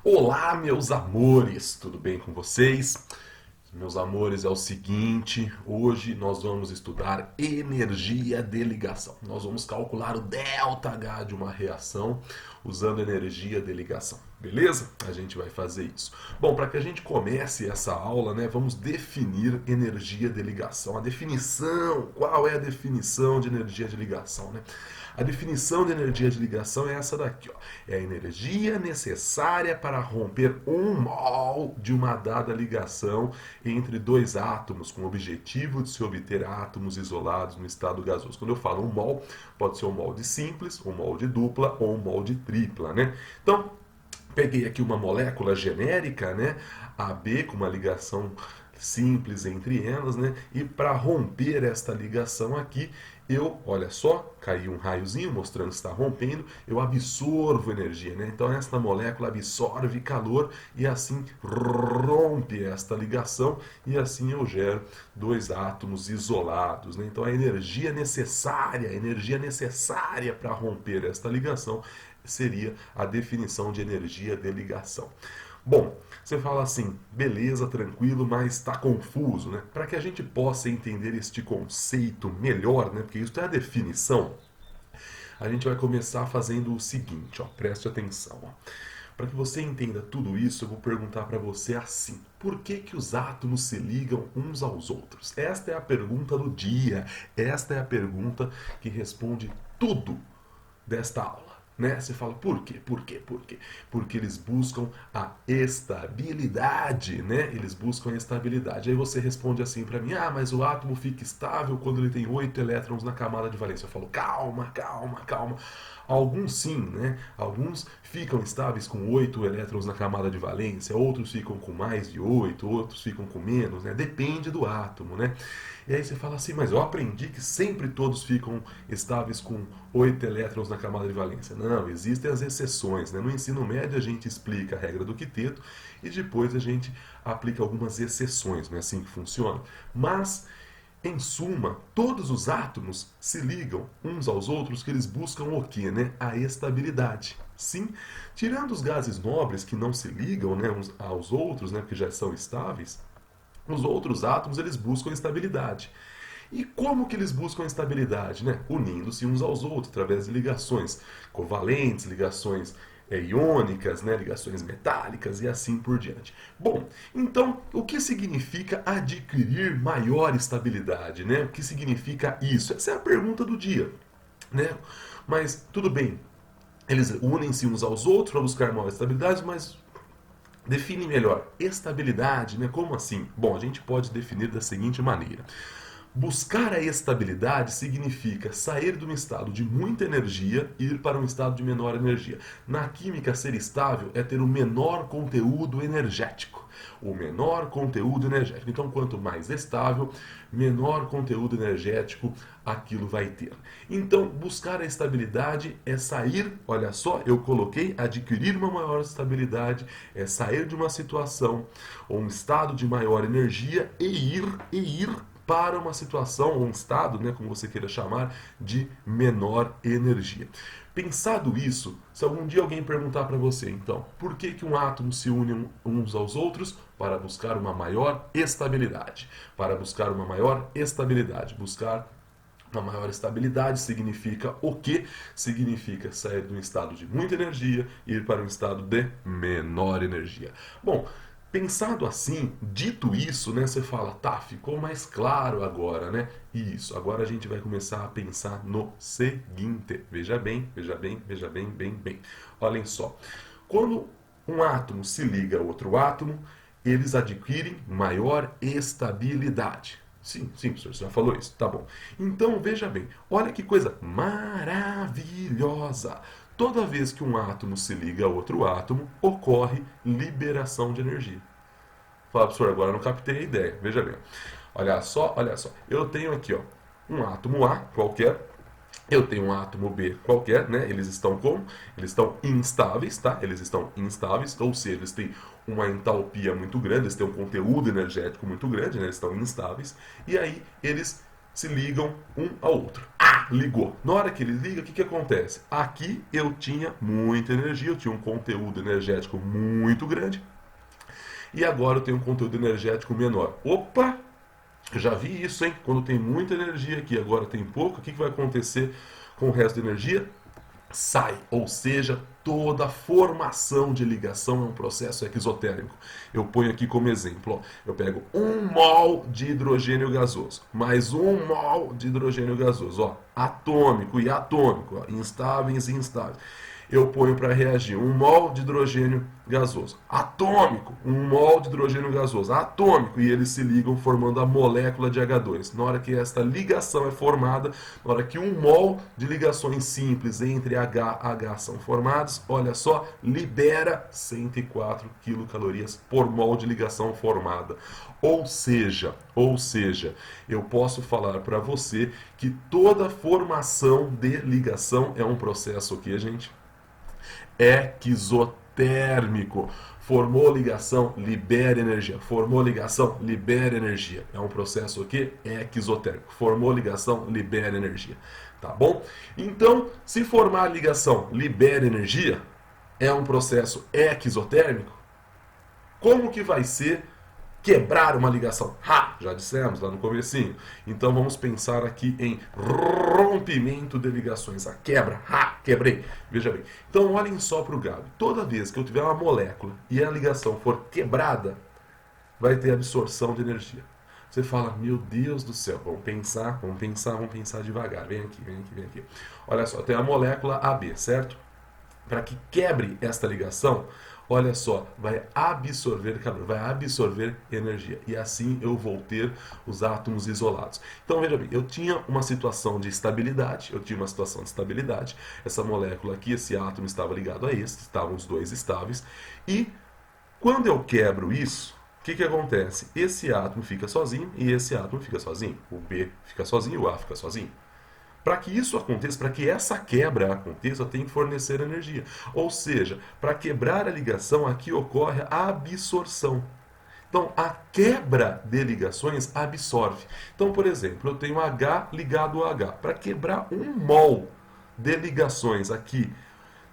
Olá, meus amores, tudo bem com vocês? Meus amores, é o seguinte, hoje nós vamos estudar energia de ligação. Nós vamos calcular o ΔH de uma reação usando energia de ligação, beleza? A gente vai fazer isso. Bom, para que a gente comece essa aula, né, vamos definir energia de ligação. A definição, qual é a definição de energia de ligação, né? A definição de energia de ligação é essa daqui, ó. É a energia necessária para romper um mol de uma dada ligação entre dois átomos, com o objetivo de se obter átomos isolados no estado gasoso. Quando eu falo um mol, pode ser um mol de simples, um mol de dupla ou um mol de tripla, né? Então, peguei aqui uma molécula genérica, né? AB com uma ligação simples entre elas, né? E para romper esta ligação aqui, olha só, caiu um raiozinho mostrando que está rompendo, eu absorvo energia, né? Então esta molécula absorve calor e assim rompe esta ligação e assim eu gero dois átomos isolados, né? Então a energia necessária para romper esta ligação seria a definição de energia de ligação. Bom, você fala assim, beleza, tranquilo, mas está confuso, né? Para que a gente possa entender este conceito melhor, né? Porque isso é a definição, a gente vai começar fazendo o seguinte, ó, preste atenção, ó. Para que você entenda tudo isso, eu vou perguntar para você assim: por que que os átomos se ligam uns aos outros? Esta é a pergunta do dia, esta é a pergunta que responde tudo desta aula. Né? Você fala, por quê? Por quê? Por quê? Porque eles buscam a estabilidade, né? Eles buscam a estabilidade. Aí você responde assim para mim, mas o átomo fica estável quando ele tem 8 elétrons na camada de valência. Eu falo, calma, calma, calma. Alguns sim, né? Alguns ficam estáveis com 8 elétrons na camada de valência, outros ficam com mais de 8, outros ficam com menos, né? Depende do átomo, né? E aí você fala assim, mas eu aprendi que sempre todos ficam estáveis com 8 elétrons na camada de valência. Não, existem as exceções, né? No ensino médio a gente explica a regra do quinteto e depois a gente aplica algumas exceções, não é assim que funciona? Mas, em suma, todos os átomos se ligam uns aos outros que eles buscam o quê, né? A estabilidade. Sim, tirando os gases nobres que não se ligam, né, uns aos outros, né, porque já são estáveis, os outros átomos eles buscam estabilidade. E como que eles buscam estabilidade? Né? Unindo-se uns aos outros, através de ligações covalentes, ligações iônicas, né? Ligações metálicas e assim por diante. Bom, então, o que significa adquirir maior estabilidade? Né? O que significa isso? Essa é a pergunta do dia. Né? Mas, tudo bem, eles unem-se uns aos outros para buscar maior estabilidade, mas define melhor. Estabilidade, né? Como assim? Bom, a gente pode definir da seguinte maneira. Buscar a estabilidade significa sair de um estado de muita energia e ir para um estado de menor energia. Na química, ser estável é ter o menor conteúdo energético. O menor conteúdo energético. Então, quanto mais estável, menor conteúdo energético aquilo vai ter. Então, buscar a estabilidade é sair, olha só, eu coloquei adquirir uma maior estabilidade, é sair de uma situação ou um estado de maior energia e ir para uma situação, ou um estado, né, como você queira chamar, de menor energia. Pensado isso, se algum dia alguém perguntar para você, então, por que que um átomo se une uns aos outros? Para buscar uma maior estabilidade. Para buscar uma maior estabilidade. Buscar uma maior estabilidade significa o quê? Significa sair de um estado de muita energia e ir para um estado de menor energia. Bom, pensado assim, dito isso, né, você fala, tá, ficou mais claro agora, né? Isso, agora a gente vai começar a pensar no seguinte. Veja bem, veja bem, veja bem, bem. Olhem só. Quando um átomo se liga a outro átomo, eles adquirem maior estabilidade. Sim, professor, você já falou isso, tá bom. Então, veja bem, olha que coisa maravilhosa. Toda vez que um átomo se liga a outro átomo, ocorre liberação de energia. Fala, professor, agora eu não captei a ideia. Veja bem. Olha só, olha só. Eu tenho aqui, ó, um átomo A qualquer. Eu tenho um átomo B qualquer, né? Eles estão como? Eles estão instáveis, tá? Eles estão instáveis, ou seja, eles têm uma entalpia muito grande, eles têm um conteúdo energético muito grande, né? Eles estão instáveis. E aí eles se ligam um ao outro. ligou. Na hora que ele liga, o que acontece? Aqui eu tinha muita energia, eu tinha um conteúdo energético muito grande, e agora eu tenho um conteúdo energético menor. Opa! Eu já vi isso, hein? Quando tem muita energia aqui, agora tem pouco, o que vai acontecer com o resto da energia? Sai, ou seja, toda formação de ligação é um processo exotérmico. Eu ponho aqui como exemplo, ó, eu pego 1 mol de hidrogênio gasoso, mais 1 mol de hidrogênio gasoso, ó, atômico e atômico, ó, instáveis e instáveis. Eu ponho para reagir 1 mol de hidrogênio gasoso, atômico, 1 mol de hidrogênio gasoso, atômico, e eles se ligam formando a molécula de H2. Na hora que esta ligação é formada, na hora que 1 mol de ligações simples entre H são formados, olha só, libera 104 quilocalorias por mol de ligação formada. Ou seja, eu posso falar para você que toda formação de ligação é um processo o que, gente? Exotérmico. Formou ligação, libera energia. Formou ligação, libera energia. É um processo o quê? Exotérmico. Formou ligação, libera energia. Tá bom? Então, se formar ligação, libera energia, é um processo exotérmico, como que vai ser quebrar uma ligação? Já dissemos lá no comecinho. Então vamos pensar aqui em rompimento de ligações. A quebra. Quebrei. Veja bem. Então olhem só para o Gabi. Toda vez que eu tiver uma molécula e a ligação for quebrada, vai ter absorção de energia. Você fala, meu Deus do céu, vamos pensar devagar. Vem aqui. Olha só, tem a molécula AB, certo? Para que quebre esta ligação, olha só, vai absorver calor, vai absorver energia. E assim eu vou ter os átomos isolados. Então veja bem, eu tinha uma situação de estabilidade, essa molécula aqui, esse átomo estava ligado a este, estavam os dois estáveis. E quando eu quebro isso, o que acontece? Esse átomo fica sozinho e esse átomo fica sozinho. O B fica sozinho e o A fica sozinho. Para que isso aconteça, para que essa quebra aconteça, tem que fornecer energia. Ou seja, para quebrar a ligação, aqui ocorre a absorção. Então, a quebra de ligações absorve. Então, por exemplo, eu tenho H ligado a H. Para quebrar 1 mol de ligações aqui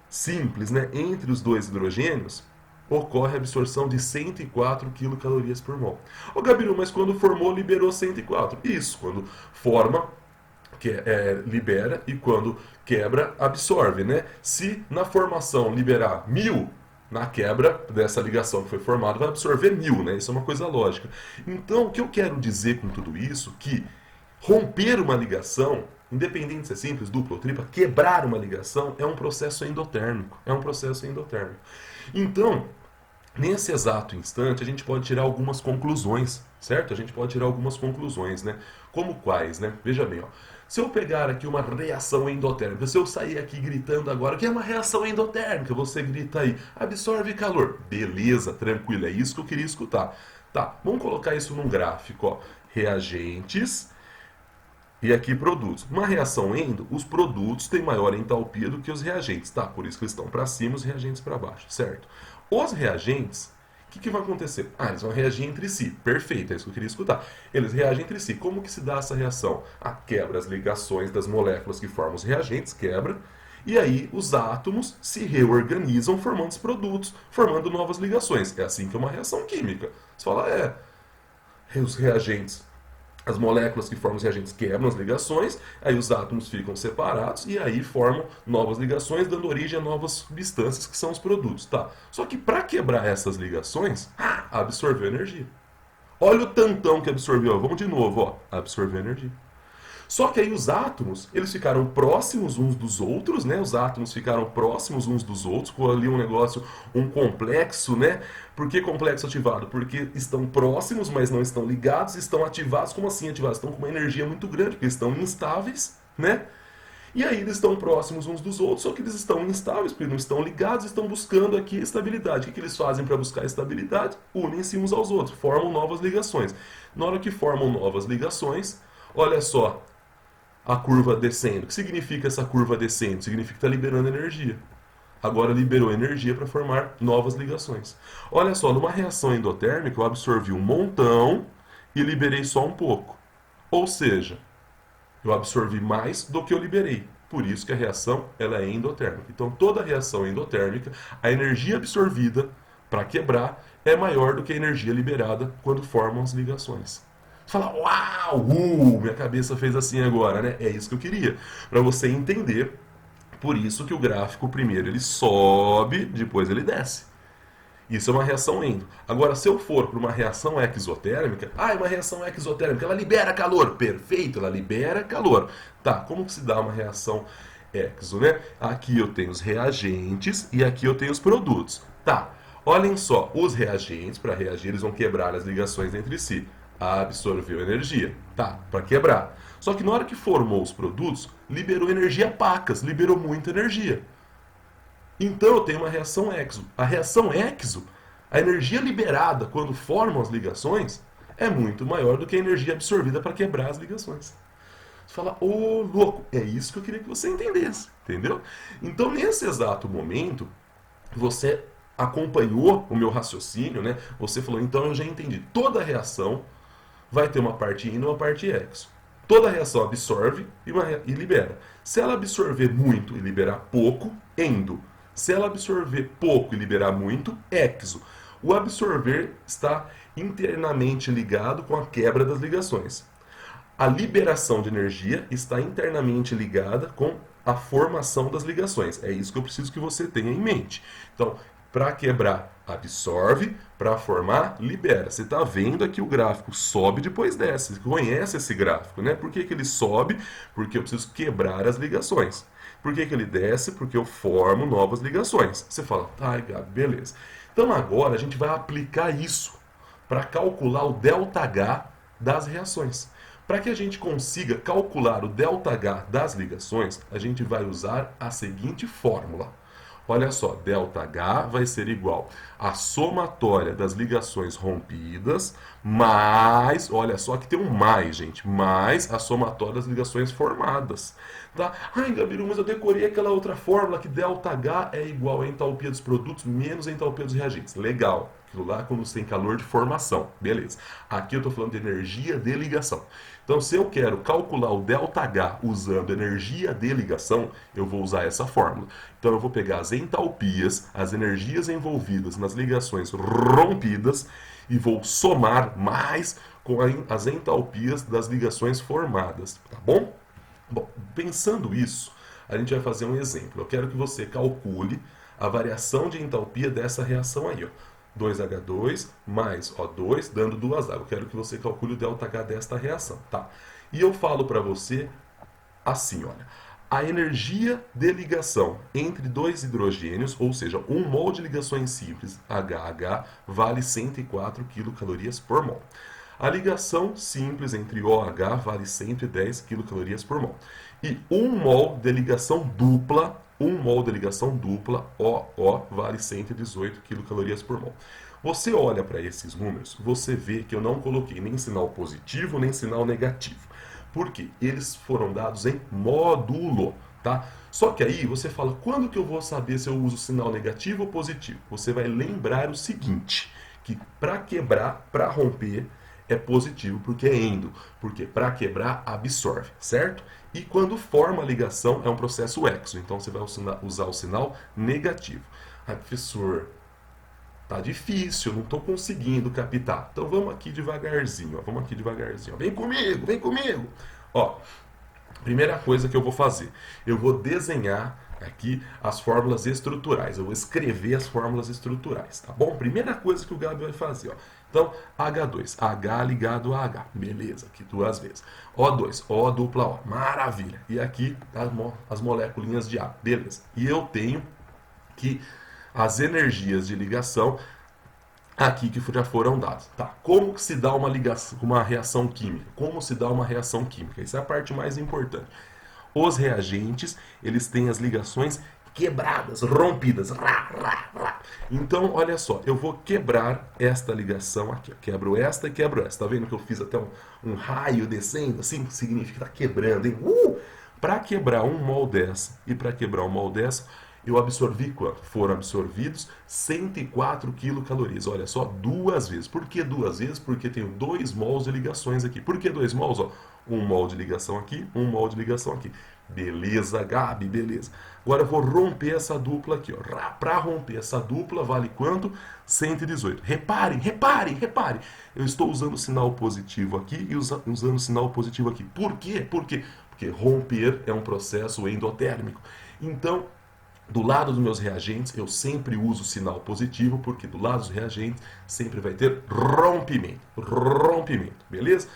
simples, né, entre os dois hidrogênios, ocorre a absorção de 104 quilocalorias por mol. Ô Gabiru, mas quando formou, liberou 104. Isso, quando forma, libera, e quando quebra, absorve, né? Se na formação liberar 1000, na quebra dessa ligação que foi formada vai absorver 1000, né? Isso é uma coisa lógica. Então, o que eu quero dizer com tudo isso? Que romper uma ligação, independente de ser simples, dupla ou tripla, quebrar uma ligação é um processo endotérmico. Então, nesse exato instante, a gente pode tirar algumas conclusões, certo? A gente pode tirar algumas conclusões, né? Como quais, né? Veja bem, ó. Se eu pegar aqui uma reação endotérmica, se eu sair aqui gritando agora, o que é uma reação endotérmica? Você grita aí, absorve calor. Beleza, tranquilo, é isso que eu queria escutar. Tá, vamos colocar isso num gráfico, ó. Reagentes e aqui produtos. Uma reação endo, os produtos têm maior entalpia do que os reagentes, tá? Por isso que eles estão para cima, os reagentes para baixo, certo? Os reagentes, o que vai acontecer? Eles vão reagir entre si. Perfeito, é isso que eu queria escutar. Eles reagem entre si. Como que se dá essa reação? Quebra as ligações das moléculas que formam os reagentes, quebra, e aí os átomos se reorganizam formando os produtos, formando novas ligações. É assim que é uma reação química. Você fala, os reagentes, as moléculas que formam os reagentes quebram as ligações, aí os átomos ficam separados e aí formam novas ligações, dando origem a novas substâncias que são os produtos, tá? Só que para quebrar essas ligações, absorveu energia. Olha o tantão que absorveu. Vamos de novo, ó. Absorveu energia. Só que aí os átomos, eles ficaram próximos uns dos outros, né? Os átomos ficaram próximos uns dos outros, ficou ali um negócio, um complexo, né? Por que complexo ativado? Porque estão próximos, mas não estão ligados, estão ativados. Como assim ativados? Estão com uma energia muito grande, porque estão instáveis, né? E aí eles estão próximos uns dos outros, só que eles estão instáveis, porque não estão ligados, estão buscando aqui estabilidade. O que eles fazem para buscar estabilidade? Unem-se uns aos outros, formam novas ligações. Na hora que formam novas ligações, olha só, a curva descendo. O que significa essa curva descendo? Significa que está liberando energia. Agora liberou energia para formar novas ligações. Olha só, numa reação endotérmica eu absorvi um montão e liberei só um pouco. Ou seja, Eu absorvi mais do que eu liberei. Por isso que a reação ela é endotérmica. Então, toda reação endotérmica, a energia absorvida para quebrar é maior do que a energia liberada quando formam as ligações. Você fala, uau, minha cabeça fez assim agora, né? É isso que eu queria. Para você entender, por isso que o gráfico primeiro ele sobe, depois ele desce. Isso é uma reação endo. Agora, se eu for para uma reação exotérmica, é uma reação exotérmica, ela libera calor. Perfeito, ela libera calor. Tá, como que se dá uma reação exo, né? Aqui eu tenho os reagentes e aqui eu tenho os produtos. Tá, olhem só, os reagentes, para reagir, eles vão quebrar as ligações entre si. Absorveu energia. Tá, para quebrar. Só que na hora que formou os produtos, liberou energia pacas, liberou muita energia. Então eu tenho uma reação exo. A reação exo, a energia liberada quando formam as ligações, é muito maior do que a energia absorvida para quebrar as ligações. Você fala, ô louco, é isso que eu queria que você entendesse, entendeu? Então nesse exato momento, você acompanhou o meu raciocínio, né? Você falou, então eu já entendi. Toda reação vai ter uma parte ino e uma parte exo. Toda reação absorve e libera. Se ela absorver muito e liberar pouco, endo. Se ela absorver pouco e liberar muito, exo. O absorver está internamente ligado com a quebra das ligações. A liberação de energia está internamente ligada com a formação das ligações. É isso que eu preciso que você tenha em mente. Então, para quebrar, absorve, para formar, libera. Você está vendo aqui o gráfico sobe depois desce. Você conhece esse gráfico, né? Por que ele sobe? Porque eu preciso quebrar as ligações. Por que ele desce? Porque eu formo novas ligações. Você fala, tá, Gabi, beleza. Então agora a gente vai aplicar isso para calcular o ΔH das reações. Para que a gente consiga calcular o ΔH das ligações, a gente vai usar a seguinte fórmula. Olha só, ΔH vai ser igual à somatória das ligações rompidas, mais, olha só que tem um mais, gente, mais a somatória das ligações formadas. Tá? Ai, Gabiru, mas eu decorei aquela outra fórmula que ΔH é igual à entalpia dos produtos menos a entalpia dos reagentes. Legal. Aquilo lá quando você tem calor de formação. Beleza. Aqui eu estou falando de energia de ligação. Então, se eu quero calcular o ΔH usando energia de ligação, eu vou usar essa fórmula. Então, eu vou pegar as entalpias, as energias envolvidas nas ligações rompidas e vou somar mais com as entalpias das ligações formadas. Tá bom? Bom, pensando isso, a gente vai fazer um exemplo. Eu quero que você calcule a variação de entalpia dessa reação aí, ó. 2H2 mais O2 dando 2 águas. Eu quero que você calcule o ΔH desta reação, tá? E eu falo para você assim, olha. A energia de ligação entre dois hidrogênios, ou seja, 1 mol de ligações simples, HH, vale 104 kcal por mol. A ligação simples entre OH vale 110 kcal por mol. E 1 mol de ligação dupla, 1 mol de ligação dupla, OO, vale 118 kcal por mol. Você olha para esses números, você vê que eu não coloquei nem sinal positivo, nem sinal negativo. Por quê? Eles foram dados em módulo, tá? Só que aí você fala, quando que eu vou saber se eu uso sinal negativo ou positivo? Você vai lembrar o seguinte, que para quebrar, para romper, é positivo porque é endo, porque para quebrar absorve, certo? E quando forma a ligação é um processo exo, então você vai usar o sinal negativo. Ah, professor, tá difícil, não estou conseguindo captar. Então vamos aqui devagarzinho, ó, vamos aqui devagarzinho. Ó. Vem comigo, vem comigo. Ó, primeira coisa que eu vou fazer, eu vou desenhar aqui as fórmulas estruturais. Eu vou escrever as fórmulas estruturais, tá bom? Primeira coisa que o Gabi vai fazer, ó. Então, H2, H ligado a H. Beleza, aqui 2 vezes. O2, O dupla O. Maravilha. E aqui as moléculinhas de A. Beleza. E eu tenho que as energias de ligação aqui que já foram dadas. Tá. Como que se dá uma ligação, uma reação química? Como se dá uma reação química? Essa é a parte mais importante. Os reagentes, eles têm as ligações quebradas, rompidas. Então, olha só, eu vou quebrar esta ligação aqui. Ó. Quebro esta e quebro esta. Tá vendo que eu fiz até um raio descendo? Assim significa que tá quebrando, hein? Para quebrar 1 mol dessa e para quebrar 1 mol dessa, eu absorvi quanto? Foram absorvidos 104 quilocalorias. Olha só, 2 vezes. Por que 2 vezes? Porque tenho 2 mols de ligações aqui. Por que 2 mols? Ó, Um mol de ligação aqui, um mol de ligação aqui. Beleza, Gabi, beleza. Agora eu vou romper essa dupla aqui, ó. Para romper essa dupla, vale quanto? 118. Reparem, reparem, reparem. Eu estou usando o sinal positivo aqui e usando o sinal positivo aqui. Por quê? Por quê? Porque romper é um processo endotérmico. Então, do lado dos meus reagentes, eu sempre uso o sinal positivo, porque do lado dos reagentes sempre vai ter rompimento. Rompimento, beleza?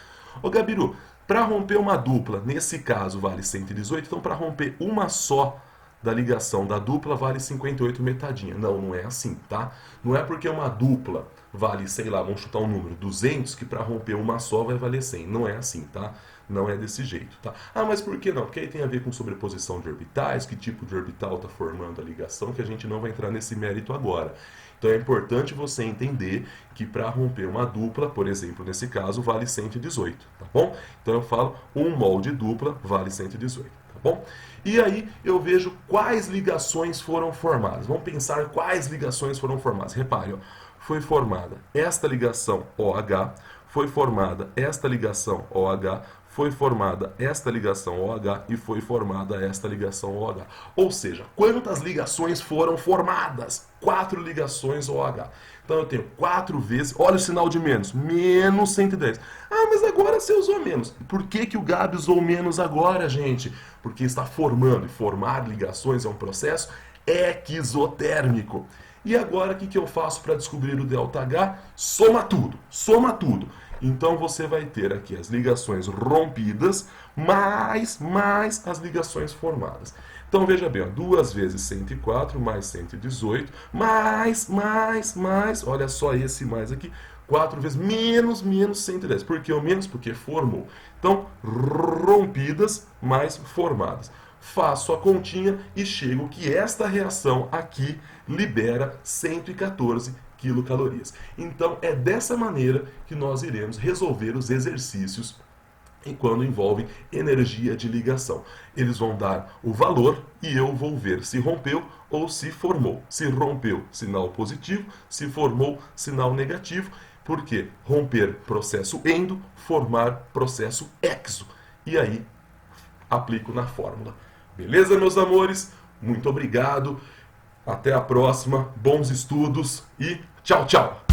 Ô Gabiru, para romper uma dupla, nesse caso vale 118, então para romper uma só da ligação da dupla vale 58 metadinha. Não, não é assim, tá? Não é porque uma dupla vale, sei lá, vamos chutar um número, 200, que para romper uma só vai valer 100. Não é assim, tá? Não é desse jeito, tá? Ah, mas por que não? Porque aí tem a ver com sobreposição de orbitais, que tipo de orbital está formando a ligação, que a gente não vai entrar nesse mérito agora. Então é importante você entender que para romper uma dupla, por exemplo, nesse caso, vale 118, tá bom? Então eu falo, um mol de dupla vale 118, tá bom? E aí eu vejo quais ligações foram formadas. Vamos pensar quais ligações foram formadas. Repare, ó, foi formada esta ligação OH, foi formada esta ligação OH, foi formada esta ligação OH e foi formada esta ligação OH. Ou seja, quantas ligações foram formadas? 4 ligações OH. Então eu tenho 4 vezes, olha o sinal de menos, menos 110. Ah, mas agora você usou menos. Por que, que o Gabi usou menos agora, gente? Porque está formando, e formar ligações é um processo exotérmico. E agora o que eu faço para descobrir o ΔH? Soma tudo, soma tudo. Então você vai ter aqui as ligações rompidas mais as ligações formadas. Então veja bem, ó, 2 vezes 104 mais 118, mais, olha só esse mais aqui, 4 vezes menos 110. Por que o menos? Porque formou. Então, rompidas mais formadas. Faço a continha e chego que esta reação aqui libera 114 quilocalorias. Então é dessa maneira que nós iremos resolver os exercícios quando envolve energia de ligação. Eles vão dar o valor e eu vou ver se rompeu ou se formou. Se rompeu, sinal positivo, se formou, sinal negativo. Por quê? Romper, processo endo, formar, processo exo. E aí aplico na fórmula. Beleza, meus amores? Muito obrigado. Até a próxima. Bons estudos e tchau, tchau.